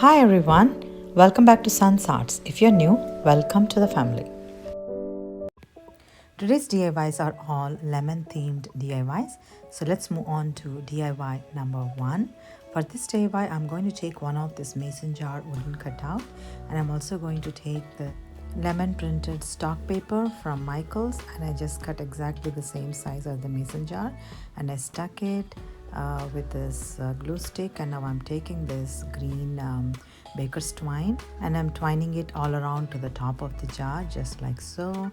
Hi everyone, welcome back to Sun's Arts. If you're new, welcome to the family. Today's DIYs are all lemon themed DIYs. So let's move on to DIY number 1. For this DIY, I'm going to take one of this mason jar wooden cutout, and I'm also going to take the lemon printed stock paper from Michaels, and I just cut exactly the same size as the mason jar, and I stuck it with this glue stick. And now I'm taking this green baker's twine and I'm twining it all around to the top of the jar, just like so.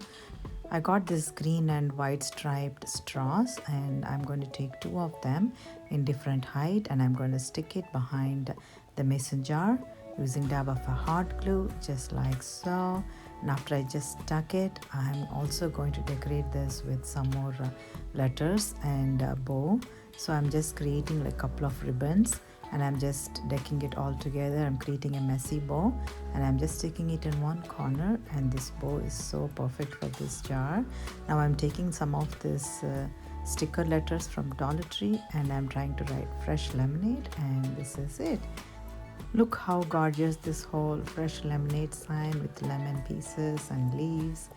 I got this green and white striped straws, and I'm going to take 2 of them in different height, and I'm going to stick it behind the mason jar using dab of a hot glue, just like so. And after I just stuck it, I'm also going to decorate this with some more letters and a bow. So I'm just creating like a couple of ribbons, and I'm just decking it all together. I'm creating a messy bow, and I'm just sticking it in one corner, and this bow is so perfect for this jar. Now I'm taking some of this sticker letters from Dollar Tree, and I'm trying to write fresh lemonade, and this is it. Look how gorgeous this whole fresh lemonade sign with lemon pieces and leaves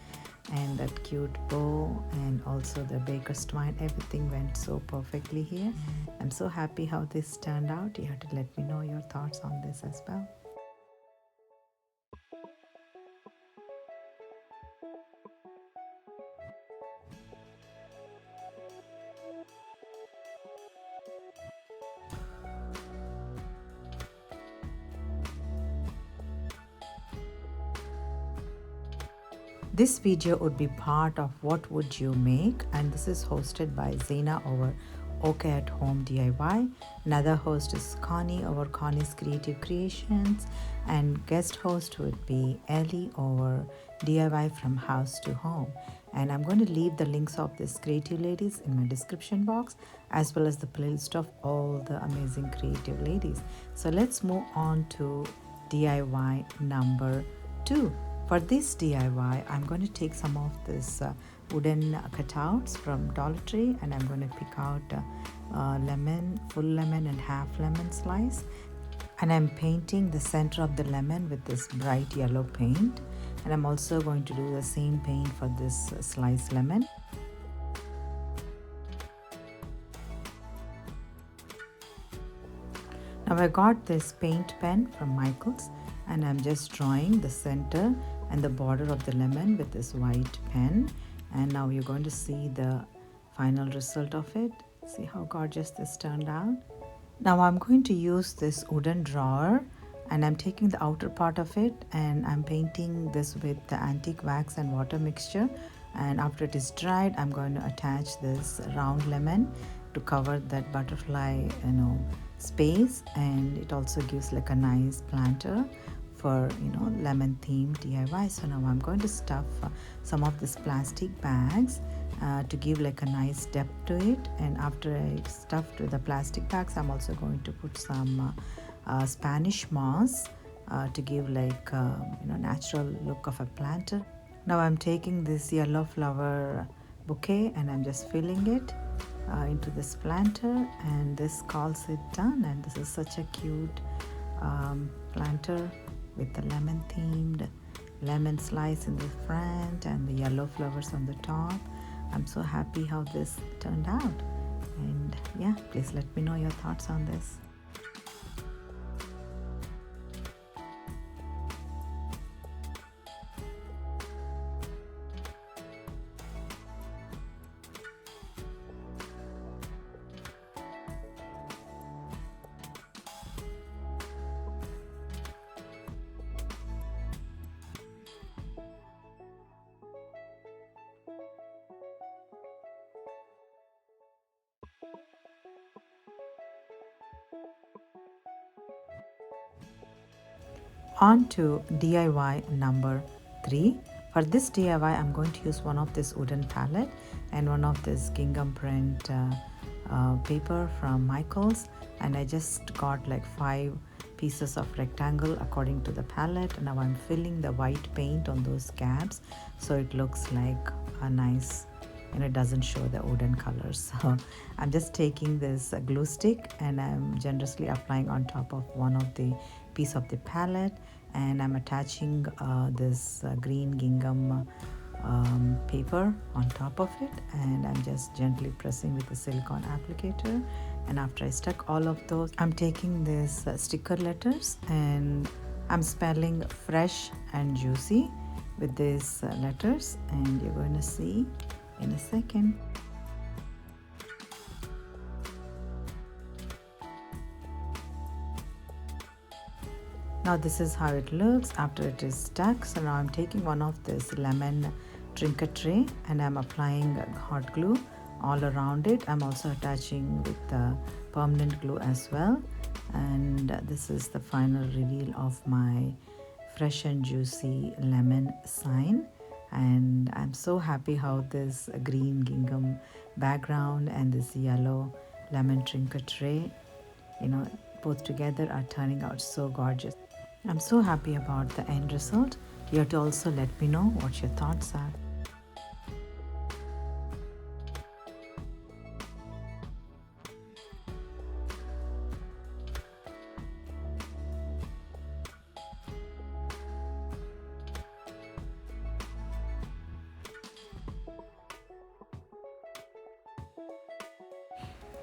and that cute bow and also the baker's twine. Everything went so perfectly here. I'm so happy how this turned out. You have to let me know your thoughts on this as well. This video would be part of What Would You Make, and this is hosted by Zana over OK at Home DIY. Another host is Connie over Connie's Creative Creations, and guest host would be Ellie over DIY from House to Home. And I'm going to leave the links of these creative ladies in my description box, as well as the playlist of all the amazing creative ladies. So let's move on to DIY number 2. For this DIY, I'm going to take some of this wooden cutouts from Dollar Tree, and I'm going to pick out lemon, full lemon and half lemon slice. And I'm painting the center of the lemon with this bright yellow paint. And I'm also going to do the same paint for this sliced lemon. Now I got this paint pen from Michaels, and I'm just drawing the center and the border of the lemon with this white pen. And now you're going to see the final result of it. See how gorgeous this turned out. Now I'm going to use this wooden drawer, and I'm taking the outer part of it and I'm painting this with the antique wax and water mixture. And after it is dried, I'm going to attach this round lemon to cover that butterfly space, and it also gives like a nice planter for lemon themed DIY. So now I'm going to stuff some of these plastic bags to give like a nice depth to it. And after I stuffed with the plastic bags, I'm also going to put some Spanish moss to give like natural look of a planter. Now I'm taking this yellow flower bouquet and I'm just filling it into this planter, and this calls it done. And this is such a cute planter with the lemon themed lemon slice in the front and the yellow flowers on the top. I'm so happy how this turned out, and yeah, please let me know your thoughts on this. On to DIY number 3. For this DIY, I'm going to use one of this wooden pallet and one of this gingham print paper from Michaels, and I just got like 5 pieces of rectangle according to the palette. And now I'm filling the white paint on those gaps so it looks like a nice it doesn't show the wooden colors. So I'm just taking this glue stick and I'm generously applying on top of one of the piece of the palette, and I'm attaching this green gingham paper on top of it, and I'm just gently pressing with the silicone applicator. And after I stuck all of those, I'm taking this sticker letters and I'm spelling fresh and juicy with these letters, and you're going to see in a second. Now this is how it looks after it is stuck. So now I'm taking one of this lemon trinket tray and I'm applying hot glue all around it. I'm also attaching with the permanent glue as well, and this is the final reveal of my fresh and juicy lemon sign. And I'm so happy how this green gingham background and this yellow lemon trinket tray, both together are turning out so gorgeous. I'm so happy about the end result. You have to also let me know what your thoughts are.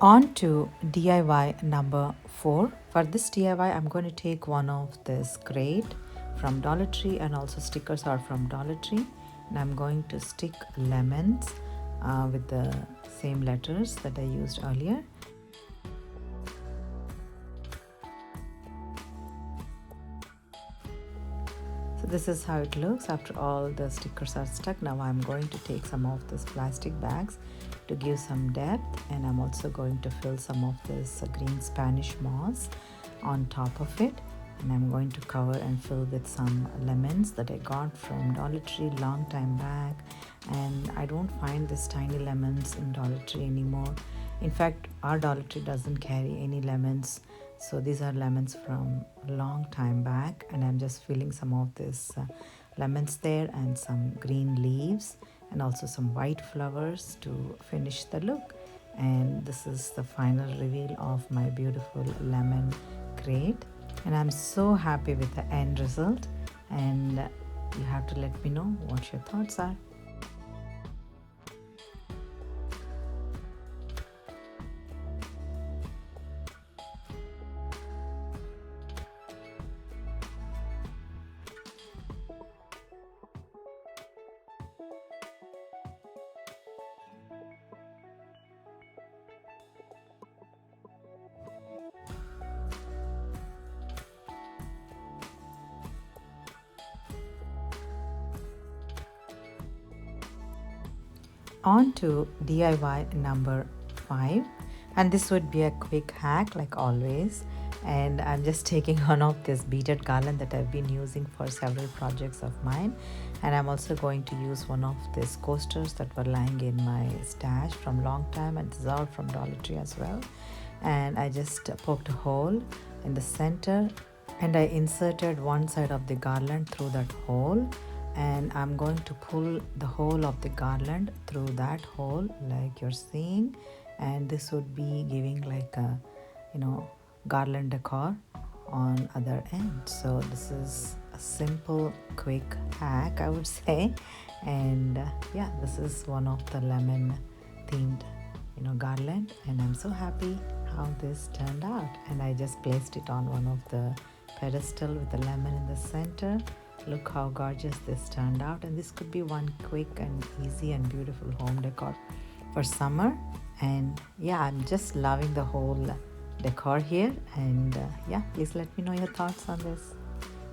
On to DIY number 4. For this DIY, I'm going to take one of this crate from Dollar Tree, and also stickers are from Dollar Tree. And I'm going to stick lemons with the same letters that I used earlier. So this is how it looks after all the stickers are stuck. Now I'm going to take some of these plastic bags to give some depth, and I'm also going to fill some of this green Spanish moss on top of it, and I'm going to cover and fill with some lemons that I got from Dollar Tree long time back. And I don't find these tiny lemons in Dollar Tree anymore. In fact, our Dollar Tree doesn't carry any lemons, so these are lemons from a long time back, and I'm just filling some of this lemons there and some green leaves and also some white flowers to finish the look. And this is the final reveal of my beautiful lemon crate, and I'm so happy with the end result, and you have to let me know what your thoughts are. On to DIY number 5, and this would be a quick hack like always. And I'm just taking one of this beaded garland that I've been using for several projects of mine, and I'm also going to use one of these coasters that were lying in my stash from long time, and this is all from Dollar Tree as well. And I just poked a hole in the center and I inserted one side of the garland through that hole, and I'm going to pull the whole of the garland through that hole like you're seeing, and this would be giving like a garland decor on other end. So this is a simple quick hack, I would say. And yeah, this is one of the lemon themed garland, and I'm so happy how this turned out. And I just placed it on one of the pedestal with the lemon in the center. Look how gorgeous this turned out, and this could be one quick and easy and beautiful home decor for summer. And yeah, I'm just loving the whole decor here, and yeah, please let me know your thoughts on this.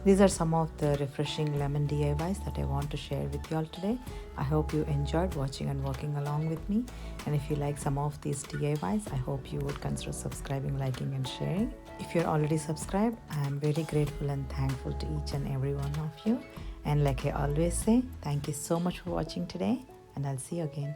These are some of the refreshing lemon DIYs that I want to share with you all today. I hope you enjoyed watching and working along with me, and if you like some of these DIYs, I hope you would consider subscribing, liking and sharing. If you're already subscribed, I am very grateful and thankful to each and every one of you. And like I always say, thank you so much for watching today, and I'll see you again.